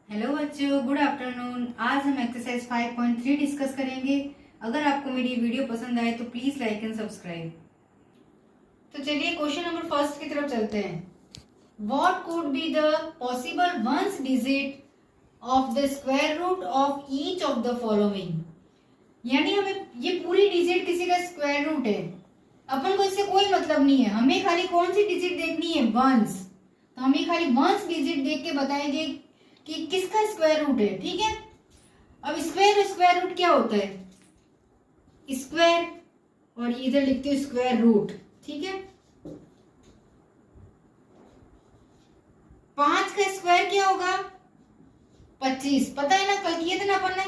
Hello बच्चों, good afternoon. आज हम एक्सरसाइज 5.3 डिस्कस करेंगे। अगर आपको मेरी वीडियो पसंद आए तो प्लीज लाइक एंड सब्सक्राइब। तो चलिए क्वेश्चन नंबर फर्स्ट की तरफ चलते हैं। What could be the possible ones digit of the square root of each of the following. यानी हमें ये पूरी डिजिट किसी का स्क्वायर रूट है, अपन को इससे कोई मतलब नहीं है। हमें खाली कौन सी डिजिट देखनी है? वंस। तो हमें खाली वंस डिजिट देख के बताएंगे कि किसका स्क्वायर रूट है। ठीक है, अब स्क्वायर रूट क्या होता है? स्क्वायर, और इधर लिखते हो स्क्वायर रूट। ठीक है, 5 का स्क्वायर क्या होगा? 25। पता है ना, कल किए थे ना अपन ने।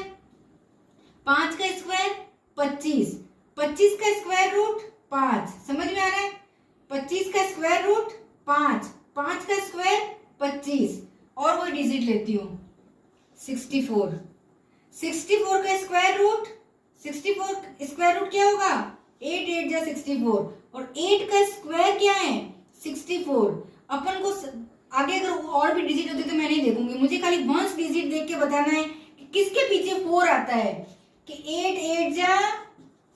5 का स्क्वायर 25, 25 का स्क्वायर रूट 5। समझ में आ रहा है? 25 का स्क्वायर रूट 5, 5 का स्क्वायर 25। और कोई डिजिट लेती हूँ 64। 64 का स्क्वायर रूट, 64 स्क्वायर रूट क्या होगा? 8 8 जा 64, और 8 का स्क्वायर क्या है? 64। अपन को आगे अगर और भी डिजिट होते तो मैं नहीं देखूंगी, मुझे खाली वंस डिजिट देख के बताना है कि किसके पीछे 4 आता है। कि 8 8 जा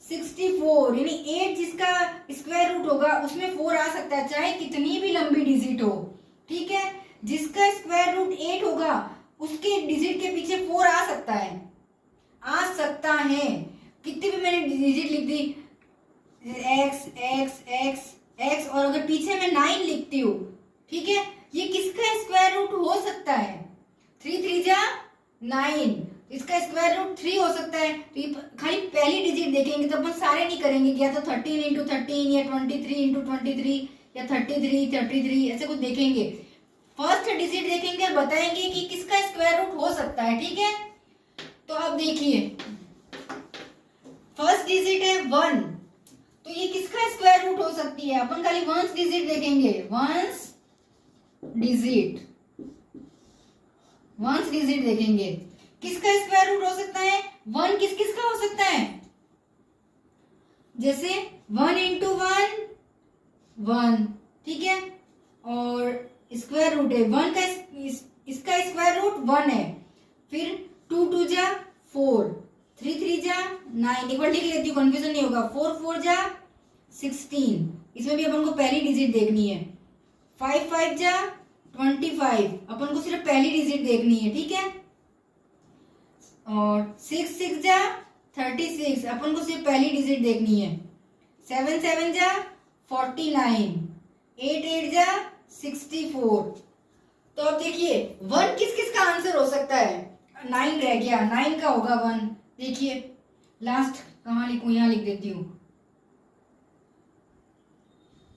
64, यानी 8 जिसका स्क्वायर रूट होगा उसमें 4 आ सकता है, चाहे कितनी भी लंबी डिजिट हो। ठीक है, जिसका स्क्वायर रूट 8 होगा उसके डिजिट के पीछे 4 आ सकता है, आ सकता है। कितनी भी मैंने डिजिट लिख दी, एक्स एक्स एक्स एक्स, और अगर पीछे मैं 9 लिखती हूँ, ठीक है, ये किसका स्क्वायर रूट हो सकता है? 3 3 जा 9, इसका स्क्वायर रूट 3 हो सकता है। तो ये खाली पहली डिजिट देखेंगे तो अपन सारे नहीं करेंगे, या तो 13 इंटू 13 या 23 इंटू 23 या 33 33 ऐसे कुछ देखेंगे। फर्स्ट डिजिट देखेंगे और बताएंगे कि किसका स्क्वायर रूट हो सकता है। ठीक है, तो अब देखिए फर्स्ट डिजिट है 1, तो ये किसका स्क्वायर रूट हो सकती है? अपन खाली वंस डिजिट देखेंगे, वंस डिजिट देखेंगे। किसका स्क्वायर रूट हो सकता है? 1 किस किस का हो सकता है? जैसे 1 इंटू 1 1, ठीक है, और स्क्वायर रूट है 1 का, इसका स्क्वायर रूट 1 है। फिर 2 2 जा 4, 3 3 जा 9, एक बार लिख लेती हूँ कंफ्यूजन नहीं होगा। 4 4 जा 16, इसमें भी अपन को पहली डिजिट देखनी है। 5 5 जा 25, अपन को सिर्फ पहली डिजिट देखनी है। ठीक है, और 6 6 जा 36, अपन को सिर्फ पहली डिजिट देखनी है। 7 7 जा 49, 8 8 जा 64। तो अब देखिए 1 किस किस का आंसर हो सकता है? 9 रह गया, 9 का होगा 1। देखिए लास्ट कहाँ लिखूं, यहां लिख देती हूँ।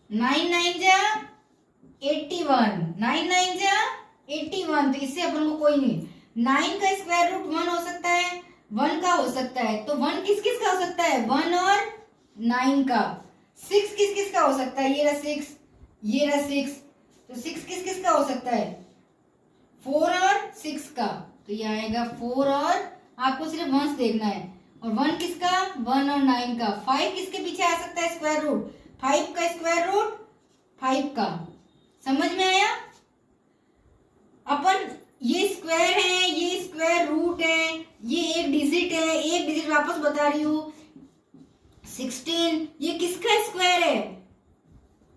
9 9 जा 81, 9 9 जा 81, तो इससे अपन को कोई नहीं। 9 का स्क्वायर रूट 1 हो सकता है, 1 का हो सकता है, तो 1 किस किस का हो सकता है? 1 और 9 का। 6 किस किस का हो सकता है? ये रहा 6, ये रहा 6, तो 6 किस किस का हो सकता है? 4 और 6 का, तो ये आएगा 4, और आपको सिर्फ वंस देखना है। और 1 किसका? 1 और 9 का। 5 किसके पीछे आ सकता है स्क्वायर रूट? 5 का स्क्वायर रूट 5 का। समझ में आया? अपन ये स्क्वायर है, ये स्क्वायर रूट है, ये एक डिजिट है, एक डिजिट वापस बता रही हूँ 16, ये किसका स्क्वायर है?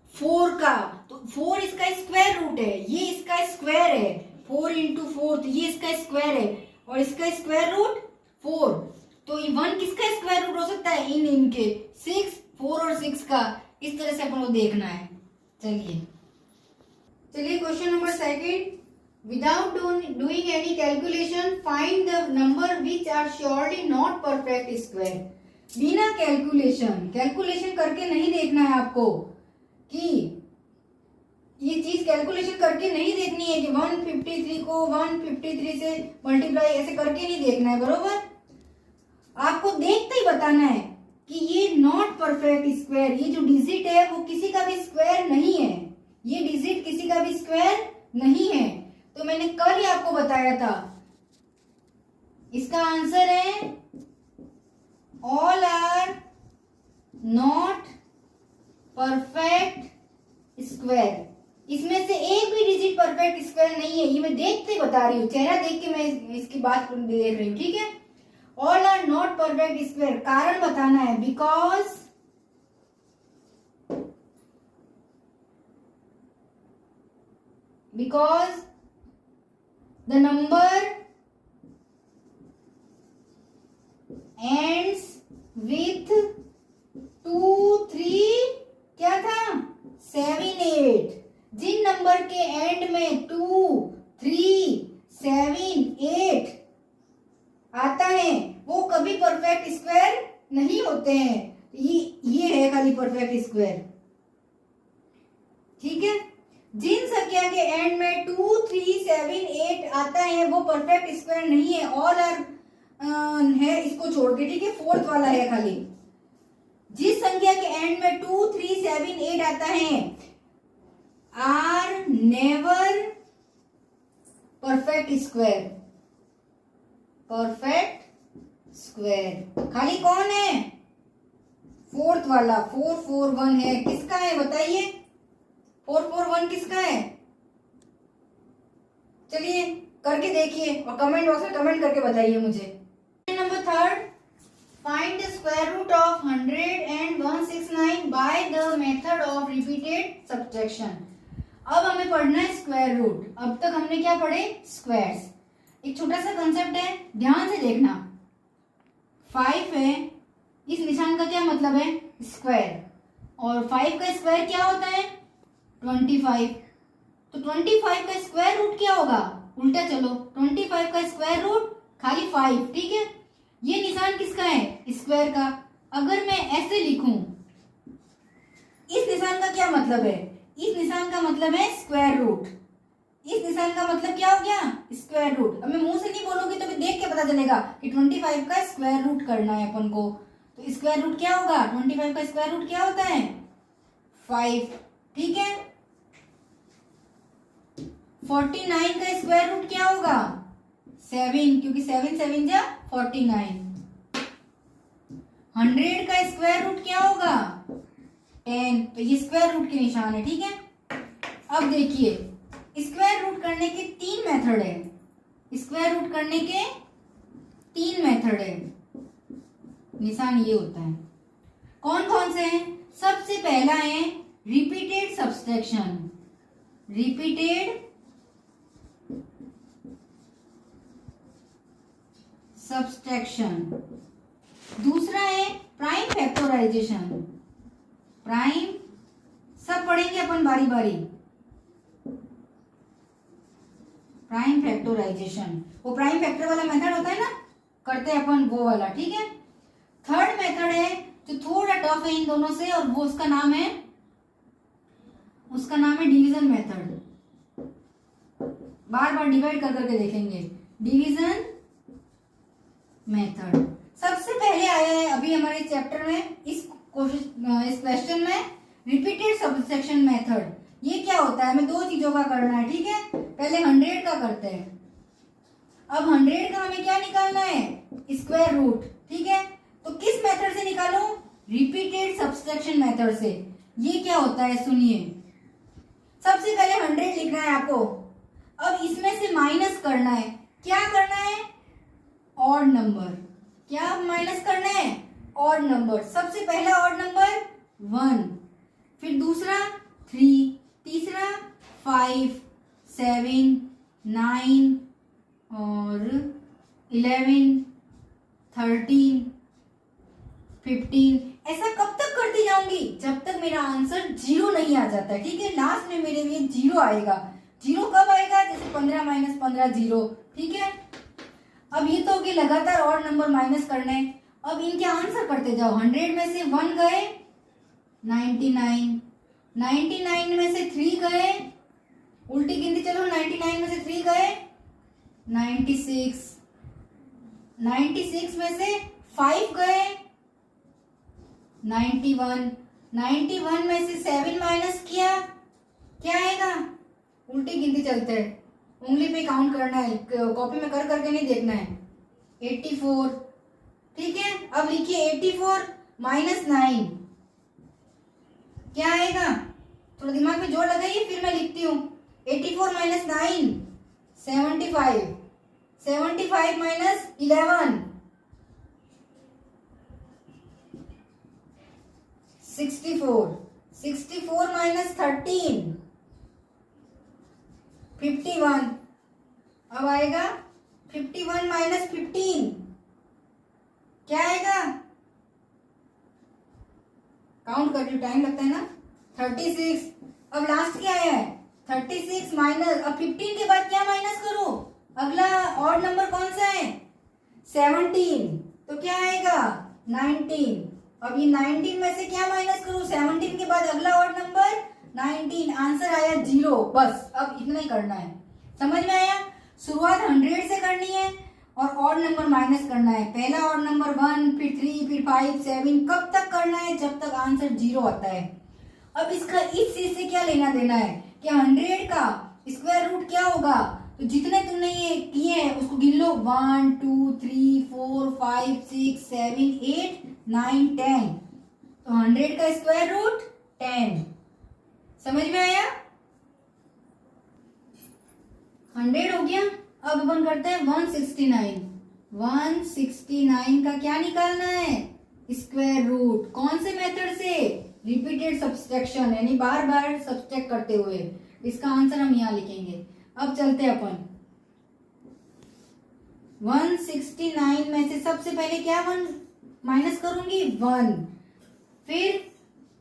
4 का। तो 4 इसका स्क्वायर रूट है, ये इसका स्क्वायर है। 4 इंटू 4, तो ये इसका स्क्वायर है, और इसका स्क्वायर रूट 4। तो 1 किसका स्क्वायर रूट हो सकता है? इनके 6, 4 और 6 का। इस तरह से अपन को देखना है। चलिए question number second. Without doing any calculation find the number which are surely not perfect square. बिना कैलकुलेशन करके नहीं देखना है आपको, कि ये चीज कैलकुलेशन करके नहीं देखनी है कि 153 को 153 से मल्टीप्लाई ऐसे करके नहीं देखना है, बरोबर? आपको देखते ही बताना है कि ये नॉट परफेक्ट स्क्वायर, ये जो डिजिट है वो किसी का भी स्क्वायर नहीं है, ये डिजिट किसी का भी स्क्वायर नहीं है। तो मैंने कल ही आपको बताया था, इसका आंसर है all are not perfect square. इसमें से एक भी डिजिट परफेक्ट स्क्वायर नहीं है, ये मैं देख के बता रही हूँ, चेहरा देख के मैं इसकी बात देख रही हूँ, ठीक है। All are not perfect square, कारण बताना है, because the number ends with 2 3 क्या था 7 8, जिन नंबर के एंड में 2 3 7 8 आता है वो कभी परफेक्ट स्क्वायर नहीं होते हैं। ये है खाली परफेक्ट स्क्वायर, ठीक है। जिन संख्या के एंड में 2 3 7 8 आता है वो परफेक्ट स्क्वायर नहीं है, ऑल आर है इसको छोड़ के, ठीक है। फोर्थ वाला है खाली, जिस संख्या के एंड में 2 3 7 8 आता है are never perfect square, perfect square खाली कौन है, फोर्थ वाला 4 4 1 है। किसका है बताइए, 4 4 1 किसका है, चलिए करके देखिए और कमेंट बॉक्स में कमेंट करके बताइए मुझे। Number third, find the square root of 100 and 169 by the method of repeated subtraction. अब हमें पढ़ना है स्क्वायर रूट। अब तक हमने क्या पढ़े, स्क्वायर्स। एक छोटा सा कंसेप्ट है, ध्यान से देखना। 5 है, इस निशान का क्या मतलब है, स्क्वायर, और 5 का स्क्वायर क्या होता है 25। तो 25 का स्क्वायर रूट क्या होगा, उल्टा चलो, 25 का स्क्वायर रूट खाली 5, ठीक है। ये निशान किसका है, स्क्वायर का। अगर मैं ऐसे लिखूं, इस निशान का क्या मतलब है, इस निशान का मतलब है स्क्वायर रूट, इस निशान का मतलब क्या हो गया, स्क्वायर रूट। अब मैं मुंह से नहीं बोलूंगी तो भी देख के पता चलेगा कि 25 का स्क्वायर रूट करना है अपन को। तो स्क्वायर रूट क्या होगा, 25 का स्क्वायर रूट क्या होता है 5, ठीक है। 49 का स्क्वायर रूट क्या होगा 7, क्योंकि 7 7 जा 49। 100 का स्क्वायर रूट क्या होगा 10, तो ये स्क्वायर रूट के निशान है, ठीक है। अब देखिए, स्क्वायर रूट करने के 3 मेथड है, स्क्वायर रूट करने के 3 मेथड है, निशान ये होता है। कौन कौन से हैं, सबसे पहला है रिपीटेड सब्सट्रैक्शन, रिपीटेड सब्सट्रैक्शन। दूसरा है प्राइम फैक्टराइजेशन, प्राइम, सब पढ़ेंगे अपन बारी बारी। प्राइम फैक्टराइजेशन, वो प्राइम फैक्टर वाला मेथड होता है ना, करते हैं अपन वो वाला, ठीक है। थर्ड मेथड है जो थोड़ा टफ है इन दोनों से, और वो उसका नाम है डिवीजन मेथड। बार बार डिवाइड कर करके देखेंगे, डिवीजन मेथड सबसे पहले आया है अभी हमारे चैप्टर में, इस क्वेश्चन में रिपीटेड सब्ट्रैक्शन मेथड। ये क्या होता है, हमें 2 चीजों का करना है, ठीक है। पहले 100 का करते हैं। अब 100 का हमें क्या निकालना है, स्क्वायर रूट, ठीक है। तो किस मेथड से निकालूं, रिपीटेड सब्ट्रैक्शन मेथड से। ये क्या होता है सुनिए, सबसे पहले 100 लिखना है आपको। अब इसमें से माइनस करना है, क्या करना है, ऑड नंबर। क्या माइनस करना है, ऑड नंबर। सबसे पहला ऑड नंबर 1, फिर दूसरा 3, तीसरा 5 7 9 और 11 13 15। ऐसा कब तक करती जाऊंगी, जब तक मेरा आंसर 0 नहीं आ जाता, ठीक है। लास्ट में मेरे लिए 0 आएगा। 0 कब आएगा, जैसे 15 - 15 0, ठीक है। अब ये तो कि लगातार और नंबर माइनस करने। अब इनके आंसर करते जाओ। 100 में से 1 गए 99, 99 में से 3 गए, उल्टी गिनती चलो, 99 में से 3 गए 96, 96 में से 5 गए 91, 91 में से 7 माइनस किया, क्या आएगा, उल्टी गिनती चलते हैं, उंगली पे काउंट करना है, कॉपी में कर करके नहीं देखना है। 84, ठीक है। अब लिखिए 84 - 9 क्या आएगा, थोड़ा दिमाग में जोर लगाइए, फिर मैं लिखती हूँ। 84 माइनस 9 75, 75 माइनस 11 64, 64 माइनस 13 51। अब आएगा 51 माइनस 15, क्या आएगा? काउंट कर रही हूँ, टाइम लगता है ना। 36। अब लास्ट क्या आया है? 36 माइनस, अब 15 के बाद क्या माइनस करो? अगला ऑड नंबर कौन सा है? 17, तो क्या आएगा? 19। अब ये 19 में से क्या माइनस करूं? 17 के बाद अगला ऑड नंबर 19, आंसर आया 0। बस अब इतना ही करना है, समझ में आया? शुरुआत 100 से करनी है और ऑड नंबर माइनस करना है। पहला ऑड नंबर 1, फिर 3, फिर 5, 7, कब तक करना है? जब तक आंसर 0 आता है। अब इसका इस चीज से क्या लेना देना है कि 100 का स्क्वायर रूट क्या होगा? तो जितने तुमने ये किए हैं उसको गिन लो। 1 2 3 4 5 6 7 8 9 10। तो 100 का स्क्वायर रूट 10। समझ में आया? 100 हो गया। अब अपन करते हैं 169। 169 का क्या निकालना है? Square root. कौन से मेथड से? रिपीटेड सब्सट्रैक्शन, यानी बार बार सब्सट्रैक्ट करते हुए। इसका आंसर हम यहाँ लिखेंगे। अब चलते हैं अपन 169 में से सबसे पहले क्या 1 माइनस करूंगी? 1। फिर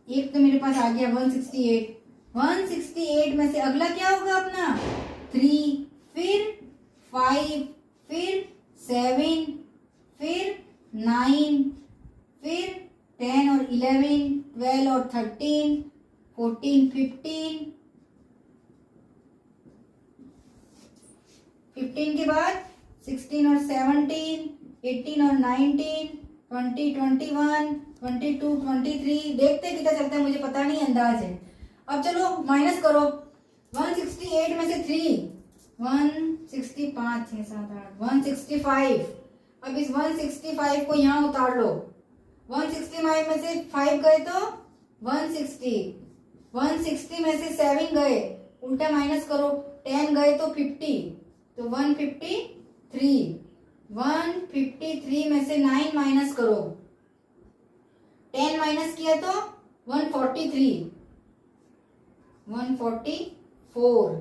एक तो मेरे पास आ गया 168। 168 में से अगला क्या होगा अपना? 3, फिर 5, फिर 7, फिर 9, फिर 10 और 11, 12 और 13, 14, 15, 15 के बाद 16 और 17, 18 और 19, 20, 21, 22, 23। देखते कितना चलता है मुझे पता नहीं, अंदाज है। अब चलो माइनस करो। 168 में से 3, 165, 6, 7, 8, 165। अब इस 165 को यहाँ उतार लो। 165 में से 5 गए तो 160, 160 में से 7 गए, उल्टा माइनस करो। 10 गए तो 50, तो 153। 153 में से 9 माइनस करो। 10 माइनस किया तो 143, 144।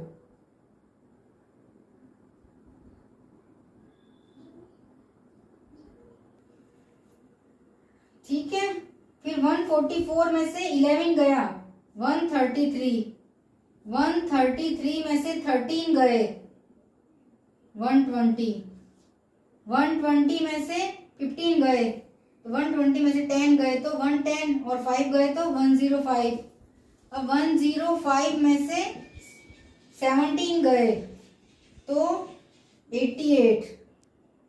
ठीक है। फिर 144 में से 11 गया, 133। 133 में से 13 गए, 120। 120 में से 15 गए, तो 120 में से 10 गए तो 110 और 5 गए तो 105। अब 105 में से 17 गए तो 88।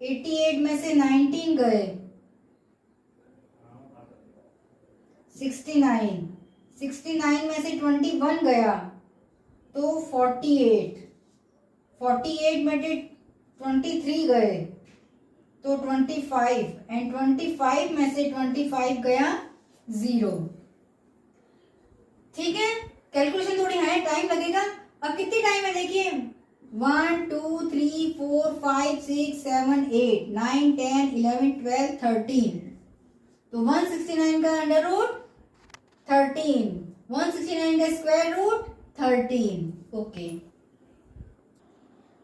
88 में से 19 गए, 69। 69 में से 21 गया तो 48। 48 में से 23 गए तो 25, एंड 25 में से 25 गया 0। ठीक है। कैलकुलेशन थोड़ी है, टाइम लगेगा। अब कितनी टाइम है देखिए, 1 2 3 4 5 6 7 8 9 10 11 12 13। तो 169 का अंडर रूट 13, 169 का square root 13। Okay.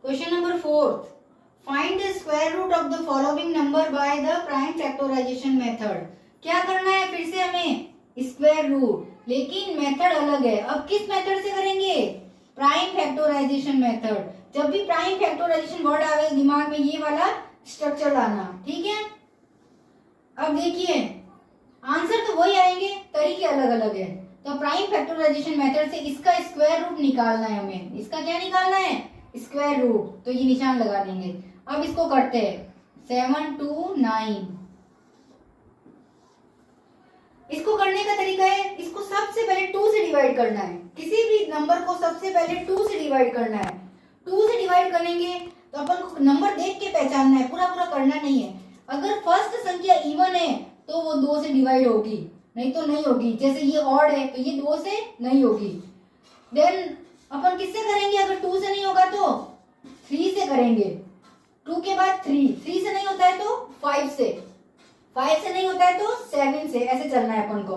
Question number 4, find the square root of the following number by the prime factorisation method. क्या करना है फिर से हमें? स्क्वायर रूट, लेकिन मेथड अलग है। अब किस मेथड से करेंगे? Prime factorisation method. जब भी प्राइम फैक्टराइजेशन वर्ड आवे दिमाग में ये वाला स्ट्रक्चर लाना, ठीक है। अब देखिए आंसर तो वही आएंगे, तरीके अलग अलग है। तो प्राइम फैक्टराइजेशन मेथड से इसका स्क्वायर रूट निकालना है हमें। इसका क्या निकालना है? Square root. तो ये निशान लगा देंगे। अब इसको करते हैं 7 2 9। इसको करने का तरीका है, इसको सबसे पहले 2 से डिवाइड करना है। किसी भी नंबर को सबसे पहले 2 से डिवाइड करना है। 2 से डिवाइड करेंगे तो अपन को नंबर देख के पहचानना है, पूरा पूरा करना नहीं है। अगर फर्स्ट संख्या इवन है तो वो 2 से डिवाइड होगी, नहीं तो नहीं होगी। जैसे ये ऑड है तो ये 2 से नहीं होगी। देन अपन किससे करेंगे? अगर 2 से नहीं होगा तो 3 से करेंगे। 2 के बाद 3 से नहीं होता है तो 5 से, 5 से नहीं होता है तो 7 से, ऐसे चलना है अपन को।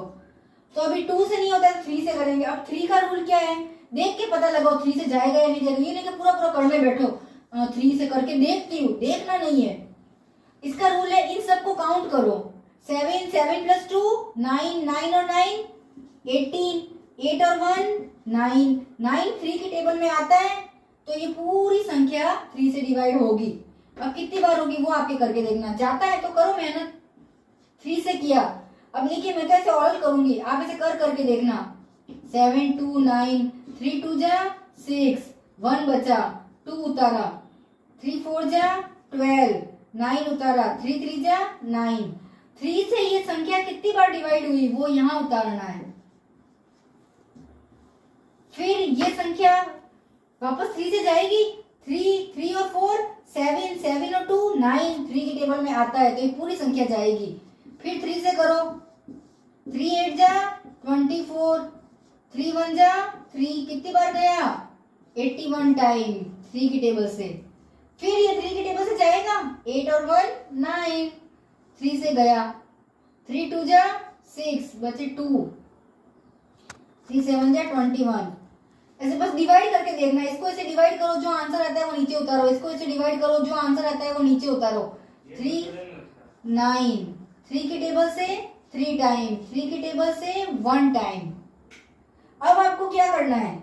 तो अभी 2 से नहीं होता है तो 3 से करेंगे। अब 3 का रूल क्या है? देख के पता लगाओ 3 से जाएगा या नहीं जाएगा। ये नहीं कि पूरा पूरा करने बैठो 3 से करके देखती हूँ, देखना नहीं है। इसका रूल है इन सबको काउंट करो। 7, 7 + 2 9, 9 और 9 18, 8 और 1 9, 9 3 की टेबल में आता है तो ये पूरी संख्या 3 से डिवाइड होगी। अब कितनी बार होगी वो आपके करके देखना। जाता है तो करो मेहनत। 3 से किया, अब देखिए मैं तो ऐसे ऑल करूंगी, आप ऐसे कर करके देखना। 7 2 9 3 2 जा 6 1 बचा 2 उतारा, 3 4 जा 12 9 उतारा, 3 3 जा 9। 3 से ये संख्या कितनी बार डिवाइड हुई वो यहाँ उतारना है। फिर ये संख्या वापस 3 से जाएगी। 3 3 और 4 7 7 और 2 9 3 की टेबल में आता है तो ये पूरी संख्या जाएगी। फिर 3 से करो। 3 8 जा 24, 3 1 जा 3 कितनी बार गया? 81 टाइम 3 की टेबल से। फिर ये 3 की टेबल से जाएगा 8 और 1 9 3 से गया। 3 2 जा 6 बचे 2, 3 7 जा 21। ऐसे बस डिवाइड करके देखना। इसको ऐसे डिवाइड करो, जो आंसर आता है वो नीचे उतारो। इसको ऐसे डिवाइड करो, जो आंसर आता है वो नीचे उतारो। 3 9 3 की टेबल से 3 टाइम, 3 की टेबल से 1 टाइम। अब आपको क्या करना है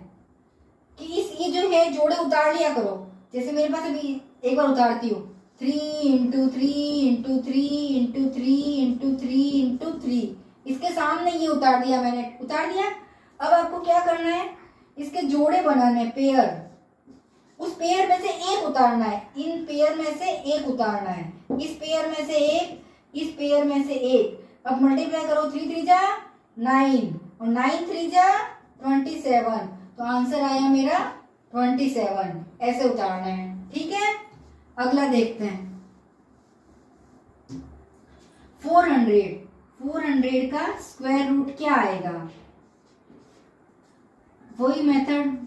कि ये जो है जोड़े उतार लिया करो। जैसे मेरे पास अभी एक बार उतारती हूँ। 3 × 3 × 3 × 3 × 3 × 3। इसके सामने ये उतार दिया मैंने, उतार दिया। अब आपको क्या करना है? इसके जोड़े बनाने, पेयर। उस पेयर में से एक उतारना है। इन पेयर में से एक उतारना है। इस पेयर में से एक, इस पेयर में से एक। अब मल्टीप्लाई करो। 3 3 जा 9 और 9 3 जा 27। तो आंसर आया मेरा 27। ऐसे उतारना है, ठीक है। अगला देखते हैं। 400 का स्क्वायर रूट क्या आएगा? वही मेथड,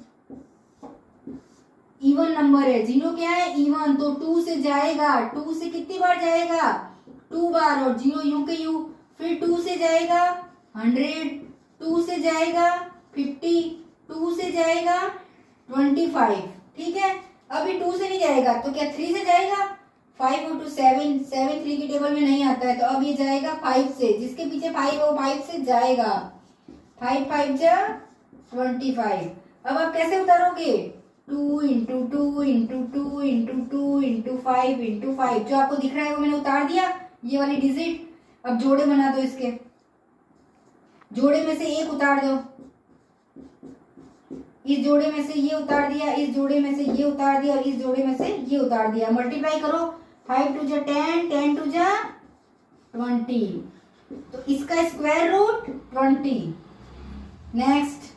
इवन नंबर है। 0 क्या है? इवन, तो 2 से जाएगा। 2 से कितनी बार जाएगा? 2 बार। और 0 यूं के यूं। फिर 2 से जाएगा 100, 2 से जाएगा 50, 2 से जाएगा 25, ठीक है। अभी 2 से नहीं जाएगा तो क्या 3 से जाएगा? 5 और 2 7, 7 3 की टेबल में नहीं आता है तो अब ये जाएगा 5 से। जिसके पीछे 5 है वो 5 से जाएगा। 5 5 जा 25। अब आप कैसे उतारोगे? 2 × 2 × 2 × 2 × 5 × 5। जो आपको दिख रहा है वो मैंने उतार दिया, ये वाली डिजिट। अब जोड़े बना दो। इसके जोड़े में से एक उतार दो। इस जोड़े में से ये उतार दिया, इस जोड़े में से ये उतार दिया और इस जोड़े में से ये उतार दिया। मल्टीप्लाई करो। 5 2 जा 10, 10 2 जा 20। तो इसका स्क्वायर रूट 20। नेक्स्ट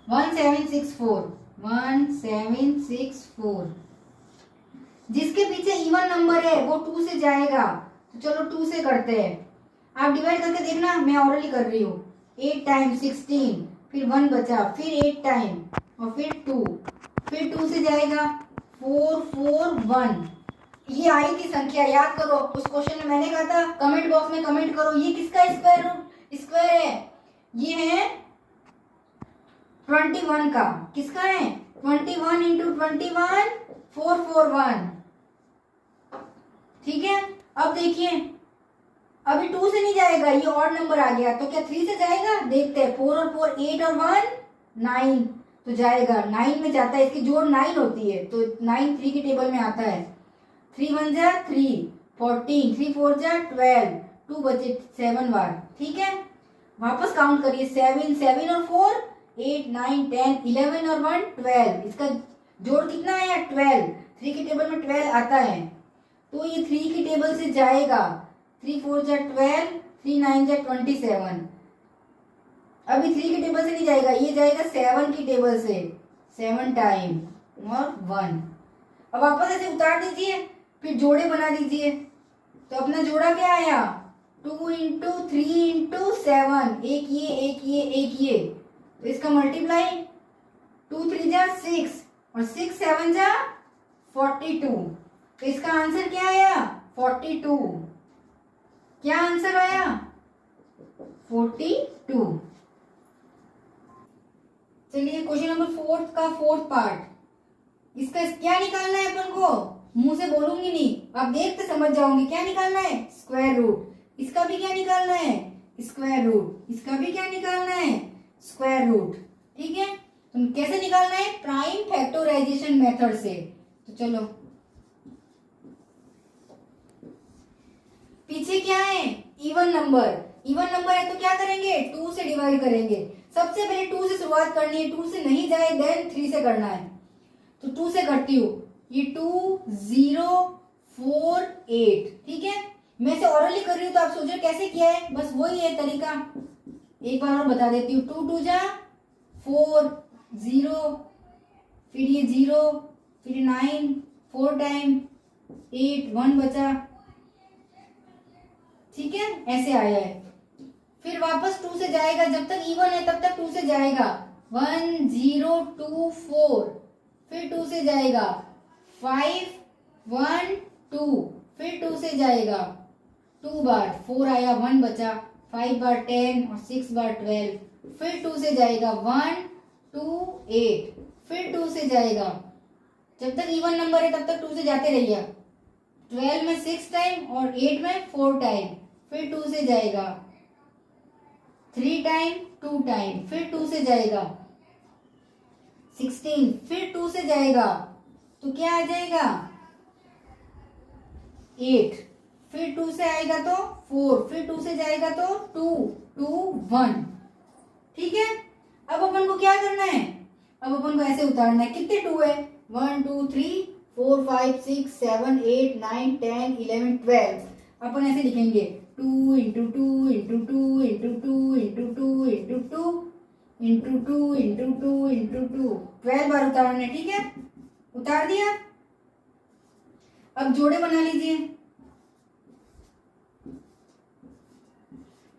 1764, 1764। जिसके पीछे इवन नंबर है वो 2 से जाएगा तो चलो 2 से करते हैं। आप डिवाइड करके देखना, मैं ऑलरेडी कर रही हूँ। 8 टाइम 16, फिर 1 बचा, फिर 8 टाइम और फिर 2, फिर 2 से जाएगा 4 4 1। ये आई थी संख्या, याद करो। उस क्वेश्चन में मैंने कहा था कमेंट बॉक्स में कमेंट करो ये किसका स्क्वायर रूट स्क्वायर है। ये है 21 का। किसका है? 21 × 21 441, ठीक है। अब देखिए अभी 2 से नहीं जाएगा, ये और नंबर आ गया तो क्या 3 से जाएगा? देखते हैं। 4 और 4 8 और 1 9 तो जाएगा। 9 में जाता है, इसकी जोड़ 9 होती है तो 9 3 की टेबल में आता है। 3 1 जा 3 14, 3 4 जा 12, 2 बचे 7 बार, ठीक है। वापस काउंट करिए। 7 7 और 4 8 9 10 11 और 1 12। इसका जोड़ कितना आया? 12। 3 की टेबल में 12 आता है तो ये 3 की टेबल से जाएगा। 3 4 जा 12, 3 9 जा 27। अभी 3 की टेबल से नहीं जाएगा, ये जाएगा 7 की टेबल से। 7 टाइम और 1। अब वापस ऐसे उतार दीजिए, फिर जोड़े बना दीजिए। तो अपना जोड़ा क्या आया? 2 × 3 × 7। एक ये एक ये एक ये तो इसका मल्टीप्लाई 2 3 जा 6 और 6 7 जा 42। तो इसका आंसर क्या आया? 42। क्या आंसर आया? 42। चलिए क्वेश्चन नंबर 4 का फोर्थ पार्ट। इसका क्या निकालना है अपन को? मुंह से बोलूंगी नहीं, आप देख के समझ जाओगे। क्या निकालना है? Square root. इसका भी क्या निकालना है? Square root. इसका भी क्या निकालना है? Square root. ठीक है, तो कैसे निकालना है? प्राइम फैक्टराइजेशन मेथड से। तो चलो, पीछे क्या है? Even number. इवन नंबर है तो क्या करेंगे? 2 से डिवाइड करेंगे। सबसे पहले 2 से शुरुआत करनी है, 2 से नहीं जाए देन 3 से करना है। तो 2 से करती हूँ, ये 2 0 4 8। ठीक है, मैं से ऑरली कर रही हूँ तो आप सोच रहे कैसे किया है, बस वही है तरीका। एक बार और बता देती हूँ। 2 2 जा 4 0, फिर ये 0, फिर 9 4 टाइम 8 1 बचा। ठीक है, ऐसे आया है। फिर वापस 2 से जाएगा, जब तक इवन है तब तक 2 से जाएगा। 1 0 2 4, फिर 2 से जाएगा। 5 1 2, फिर 2 से जाएगा। 2 बार 4 आया, 1 बचा। 5 बार 10 और 6 बार 12, फिर 2 से जाएगा। 1 2 8, फिर 2 से जाएगा। जब तक इवन नंबर है तब तक 2 से जाते रहिए। 12 में 6 टाइम और 8 में 4 टाइम, फिर 2 से जाएगा। 3 टाइम 2 टाइम, फिर 2 से जाएगा। 16, फिर 2 से जाएगा तो क्या आ जाएगा? 8, फिर 2 से आएगा तो 4, फिर 2 से जाएगा तो 2 2 1। ठीक है, अब अपन को क्या करना है? अब अपन को ऐसे उतारना है। कितने 2 है? 1 2 3 4 5 6 7 8 9 10 11 12। अपन ऐसे लिखेंगे 2 into 2 into 2 into 2 into 2 into 2 into 2 into 2 into 2। 12 बार उतारना है। ठीक है, उतार दिया। अब जोड़े बना लीजिए।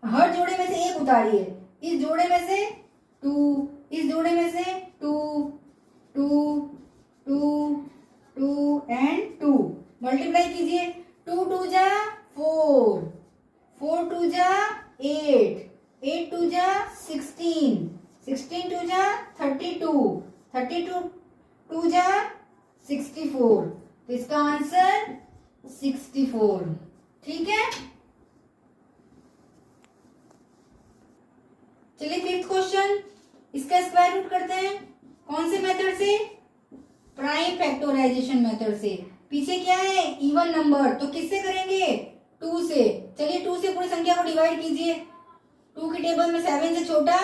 हर जोड़े में से एक उतारिए। इस जोड़े में से 2, इस जोड़े में से 2 2 2 2 एंड 2। मल्टीप्लाई कीजिए। 2 2 जा 4, 4 2 जा 8, 8 2 जा 16, 16 2 जा 32, 32 2 जा 64। तो इसका आंसर 64। ठीक है, चलिए फिफ्थ क्वेश्चन। इसका स्क्वायर रूट करते हैं। कौन से मेथड से? प्राइम फैक्टराइजेशन मेथड से। पीछे क्या है? इवन नंबर, तो किससे करेंगे? 2 से। चलिए 2 से पूरी संख्या को डिवाइड कीजिए। 2 की टेबल में 7 से छोटा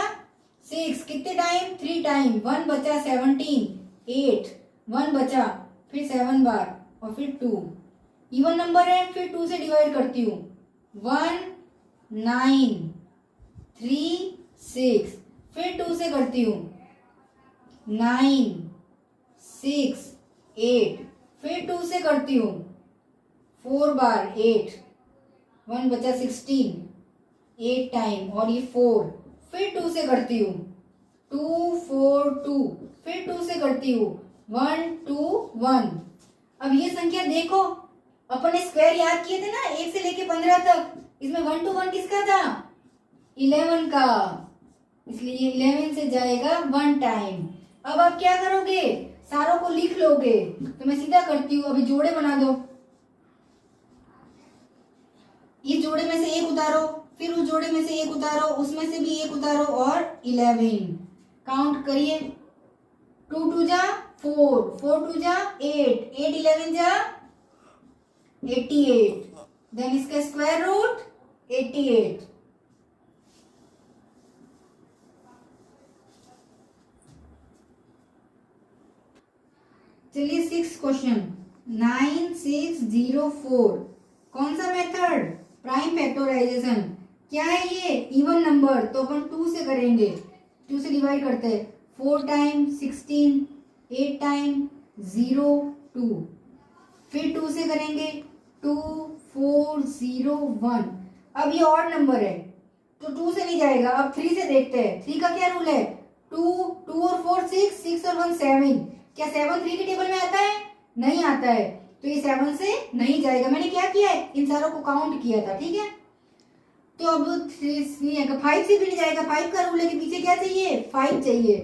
6, कितने टाइम? 3 टाइम। 1 बचा 17, 8 1 बचा, फिर 7 बार और फिर 2। इवन नंबर है, फिर 2 से डिवाइड करती हूँ। 1 9 3 6, फिर 2 से करती हूँ। 9 6 8, फिर 2 से करती हूँ। 4 बार 8 1 बचा 16, 8 टाइम और ये 4, फिर 2 से करती हूँ। 2 4 2, फिर 2 से करती हूँ। 1 2 1। अब ये संख्या देखो, अपन ने स्क्वायर याद किए थे ना 1 से लेके 15 तक। इसमें 1 to 1 किसका था? 11 का, इसलिए 11 से जाएगा 1 टाइम। अब आप क्या करोगे? सारों को लिख लोगे। तो मैं सीधा करती हूँ, अभी जोड़े बना दो। इस जोड़े में से एक उतारो, फिर उस जोड़े में से एक उतारो, उसमें से भी एक उतारो और 11। काउंट करिए। 2 2 जा 4, 4 2 जा 8, 8 11 जा 88। देन इसका स्क्वायर रूट 88। चलिए 6th क्वेश्चन। 9604। कौन सा मेथड? Prime factorisation. क्या है ये? इवन नंबर, तो अपन 2 से करेंगे। 2 से डिवाइड करते हैं। 4 टाइम 16, 8 टाइम 0 2, फिर 2 से करेंगे। 2 4 0 1। अब ये ऑड नंबर है तो 2 से नहीं जाएगा। अब 3 से देखते हैं। 3 का क्या रूल है? टू और 4 6, 6 और 1 7। क्या 7 3 के टेबल में आता है? नहीं आता है, तो ये 7 से नहीं जाएगा। मैंने क्या किया है, इन सारों को काउंट किया था, ठीक है। तो अब 3 नहीं आएगा, 5 से भी नहीं जाएगा। 5 का रूल है कि पीछे क्या चाहिए, 5 चाहिए।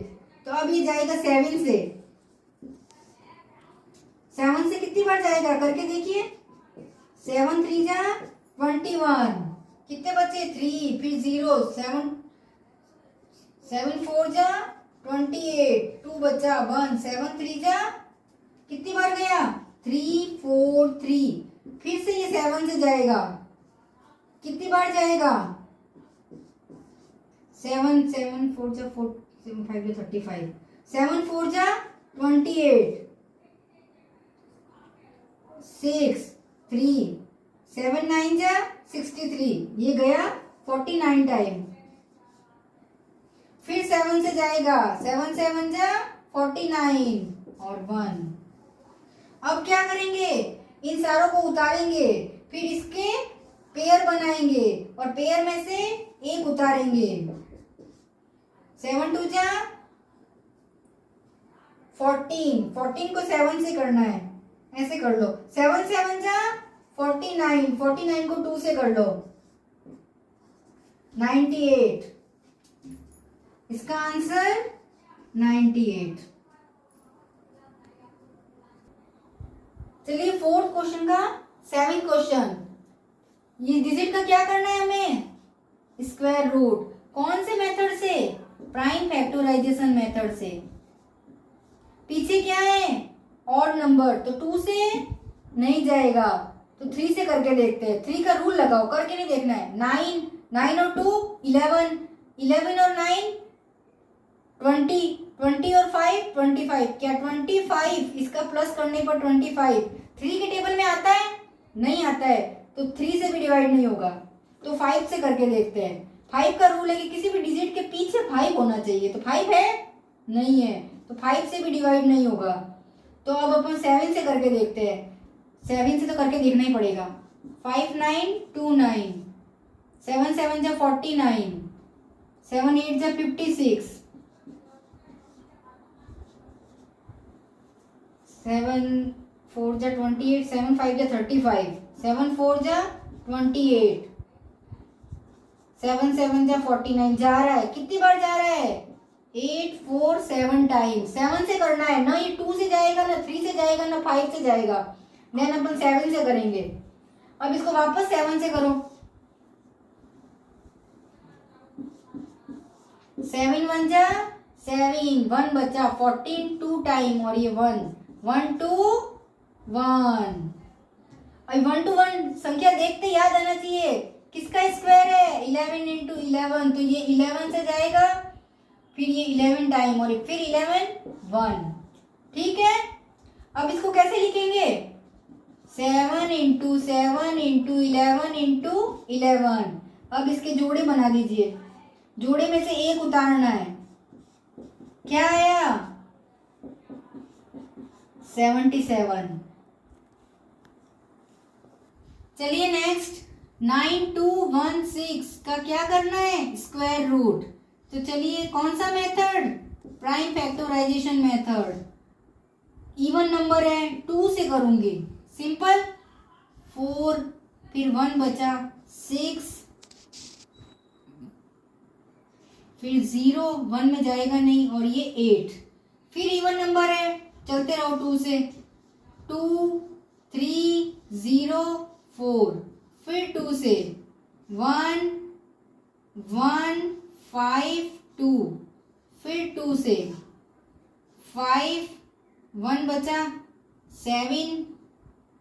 तो अब ये जाएगा 7 से। 7 से कितनी बार जाएगा करके देखिए। 7 3 जा 21, कितने बचे 3, फिर 0, 7 4 जा 28, 2 बचा 1, 7 3 जा कितनी बार गया 3 4 3, फिर से ये 7 से जाएगा, कितनी बार जाएगा 7 7 4 जा 4 7 5 जा 35, 7 4 जा 28, 6 3 7 9 जा 63, ये गया 49 टाइम। फिर 7 से जाएगा, 7 7 जा 49 और 1। अब क्या करेंगे, इन सारों को उतारेंगे, फिर इसके पेयर बनाएंगे और पेयर में से एक उतारेंगे। 7 2 जा 14, 14 को 7 से करना है, ऐसे कर लो। 7 7 जा 49, 49 को 2 से कर लो, 98। इसका आंसर 98। चलिए फोर्थ क्वेश्चन का 7th क्वेश्चन। ये डिजिट का क्या करना है हमें, स्क्वायर रूट। कौन से मेथड से, प्राइम फैक्टराइजेशन मेथड से। पीछे क्या है, ऑड नंबर, तो 2 से नहीं जाएगा, तो 3 से करके देखते हैं। 3 का रूल लगाओ, करके नहीं देखना है। 9 9 और 2 11, 11 और 9 20, 20 और 5 25। क्या 25 इसका प्लस करने पर 25 3 के टेबल में आता है? नहीं आता है, तो 3 से भी डिवाइड नहीं होगा, तो 5 से करके देखते हैं। 5 का रूल है कि किसी भी डिजिट के पीछे 5 होना चाहिए, तो 5 है नहीं है, तो 5 से भी डिवाइड नहीं होगा। तो अब अपन 7 से करके देखते हैं। 7 से तो करके देखना ही पड़ेगा। 5 9 2 9, 7 7 जा 49, 7 8 जा 56, 7 4 जा 28, 7 5 जा 35, 7 4 जा 28, 7 7 जा 49। जा रहा है, कितनी बार जा रहा है 8 4 7 टाइम। 7 से करना है ना, ये 2 से जाएगा ना 3 से जाएगा ना 5 से जाएगा, देन अपन 7 से करेंगे। अब इसको वापस 7 से करो। 7 1 जा 7, 1 बचा 14 2 टाइम, और ये 1 1 2 1। अब 1 to 1 संख्या देखते याद आना चाहिए, किसका स्क्वायर है 11 into 11, तो ये 11 से जाएगा, फिर ये 11 टाइम, और फिर 11 1। ठीक है, अब इसको कैसे लिखेंगे, 7 into 7 into 11 into 11। अब इसके जोड़े बना दीजिए, जोड़े में से एक उतारना है। क्या आया 77। चलिए नेक्स्ट 9 2 1 6 का क्या करना है, स्क्वायर रूट। तो चलिए कौन सा method, prime factorisation method. Even number है, 2 से करूंगी, सिंपल। 4 फिर 1 बचा 6, फिर 0 1 में जाएगा नहीं, और ये 8। फिर इवन नंबर है, चलते रहो 2 से, 2 3 0 4, फिर 2 से 1 1 5 2, फिर 2 से 5 1 बचा 7,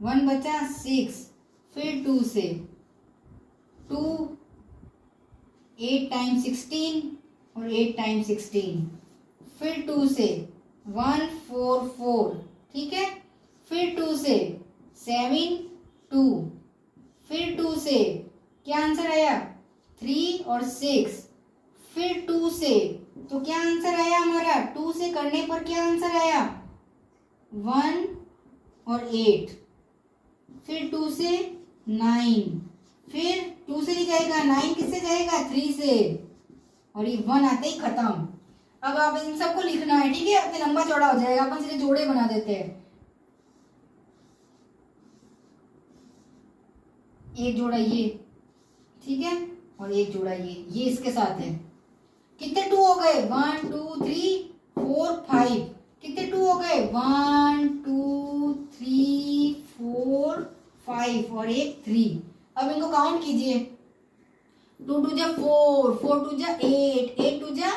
1 बचा 6, फिर 2 से 2 8 टाइम 16 और 8 टाइम 16, फिर 2 से 1 4 4। ठीक है, फिर 2 से 7 2, फिर 2 से क्या आंसर आया 3 और 6, फिर 2 से, तो क्या आंसर आया हमारा, 2 से करने पर क्या आंसर आया 1 और 8, फिर 2 से 9, फिर 2 से नहीं जाएगा 9, किससे जाएगा 3 से, और ये 1 आते ही खत्म। अब आप इन सबको लिखना है, ठीक है, अपने लंबा चौड़ा हो जाएगा, अपन सीधे जोड़े बना देते हैं। एक जोड़ा ये, ठीक है, और एक जोड़ा ये इसके साथ है। कितने 2 हो गए? 1 2 3 4 5। कितने 2 हो गए? 1 2 3 4 5 और एक 3। अब इनको काउंट कीजिए। 2 2 जा 4, 4 2 जा 8, 8 2 जा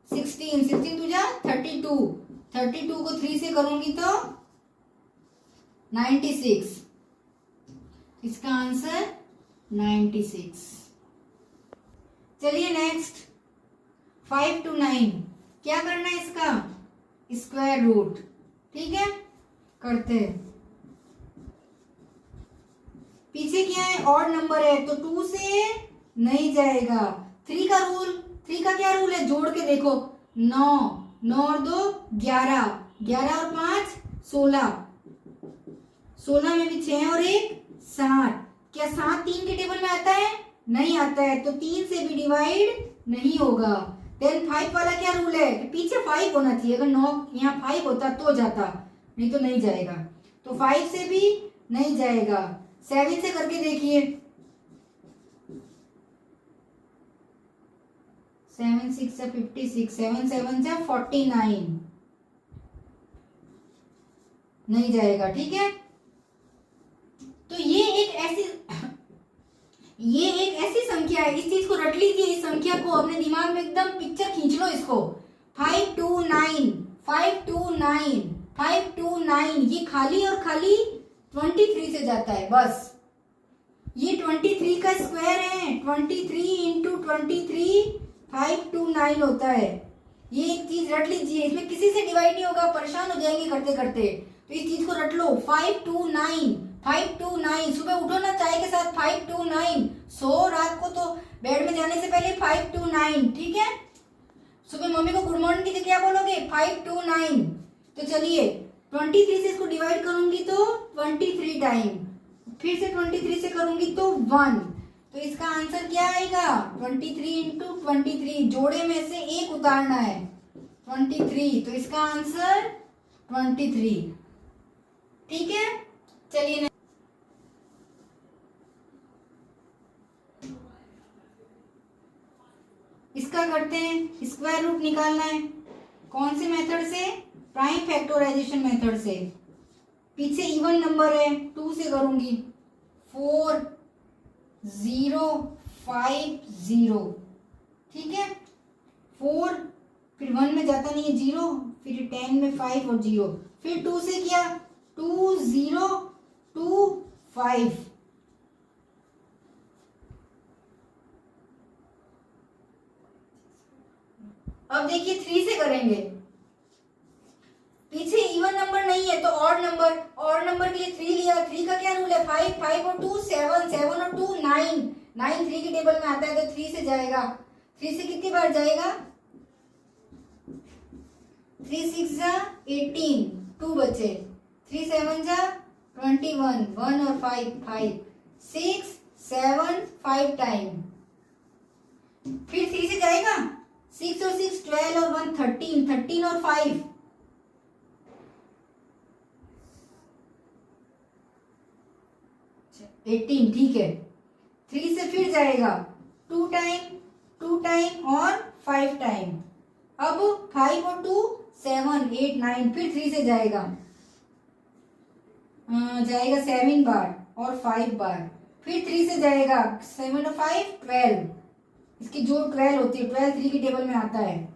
16, 16 2 जा 32, 32 को 3 से करूंगी तो 96। इसका आंसर 96। चलिए नेक्स्ट 5 to 9। क्या करना है इसका? स्क्वायर रूट, ठीक है, करते हैं। पीछे क्या है? ऑड नंबर है तो 2 से नहीं जाएगा। 3 का रूल, 3 का क्या रूल है? जोड़ के देखो, 9, 9 और 2 11, 11 और 5 16, 16 में भी 6 और 1 7। क्या 7 3 के टेबल में आता है? नहीं आता है, तो 3 से भी डिवाइड नहीं होगा। देन 5 वाला क्या रूल है कि पीछे 5 होना चाहिए। अगर 9 यहाँ 5 होता तो जाता, नहीं तो नहीं जाएगा। तो 5 से भी नहीं जाएगा। 7 से करके देखिए, 7 6 जा 56, 7 7 जा 49, नहीं जाएगा, ठीक है। तो ये एक ऐसी संख्या है, इस चीज को रट लीजिए, इस संख्या को अपने दिमाग में एकदम पिक्चर खींच लो इसको। 5 2 9, 5 2 9, 5 2 9, ये खाली और खाली 23 से जाता है बस। ये 23 का स्क्वायर है, 23 इंटू 23 5 2 9 होता है। ये एक चीज रट लीजिए, इसमें किसी से डिवाइड नहीं होगा, परेशान हो जाएंगे करते करते। तो इस चीज को रट लो, 5 2 9, 5 2 9। सुबह उठो ना चाय के साथ 5 2 9, सो रात को तो बेड में जाने से पहले 5 2 9, ठीक है। सुबह मम्मी को गुड मॉर्निंग की क्या बोलोगे? 5 2 9। तो चलिए 23 से इसको डिवाइड करूंगी तो 23 टाइम, फिर से 23 से करूंगी तो 1। तो इसका आंसर क्या आएगा? 23 इंटू 23, जोड़े में से एक उतारना है 23, तो इसका आंसर 23, ठीक है। चलिए इसका करते हैं, स्क्वायर रूट निकालना है। कौन से मेथड से? प्राइम फैक्टराइजेशन मेथड से। पीछे इवन नंबर है, 2 से करूंगी, 4 0 5 0, ठीक है। 4 फिर 1 में जाता नहीं है 0, फिर 10 में 5 और 0, फिर 2 से किया 2 0 2 5। अब देखिए 3 से करेंगे। पीछे इवन नंबर नहीं है तो ऑड नंबर, ऑड नंबर के लिए 3 लिया। 3 का क्या रूल है? 5 5 और 2 7, 7 और 2 9, 9 3 के टेबल में आता है तो 3 से जाएगा। 3 से कितनी बार जाएगा? 3 6 जा 18, 2 बचे। 3 7 जा 21, 1 और 5 5, 6 7 5 टाइम। फिर 3 से जाएगा, 6 और 6 12 और 1 13, 13 और 5 18, ठीक है। 3 से फिर जाएगा 2 टाइम, 2 टाइम और 5 टाइम। अब 5 और 2 7 8 9, फिर 3 से जाएगा, जाएगा 7 बार और 5 बार। फिर 3 से जाएगा 7 और 5 12, इसकी जोड़ 12 होती है, 12 3 के टेबल में आता है।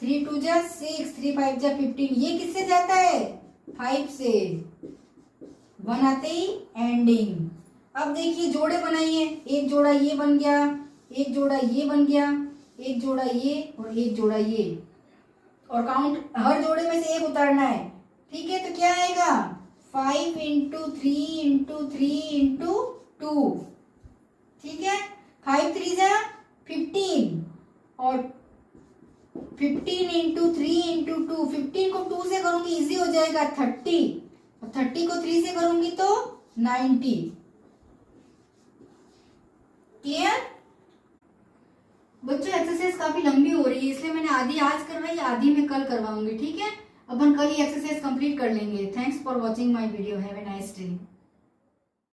3 2 जा 6, 3 5 जा 15, ये किससे जाता है? 5 से। 1 आते ही एंडिंग। अब देखिए जोड़े बनाइए, एक जोड़ा ये बन गया, एक जोड़ा ये बन गया, एक जोड़ा ये और एक जोड़ा ये, और काउंट हर जोड़े में से एक उतारना है, ठीक है। तो क्या आएगा? 5 इंटू 3 इंटू 3 इंटू 2, ठीक है। 5 3 जा 15 और 15 इंटू 3 इंटू 2, 15 को 2 से करूंगी इजी हो जाएगा 30, और 30 को 3 से करूंगी तो 90। क्लियर? बच्चों एक्सरसाइज काफी लंबी हो रही है, इसलिए मैंने आधी आज करवाई, आधी मैं कल करवाऊंगी, ठीक है। अपन कल ही एक्सरसाइज कंप्लीट कर लेंगे। Thanks for watching my video, have a nice day.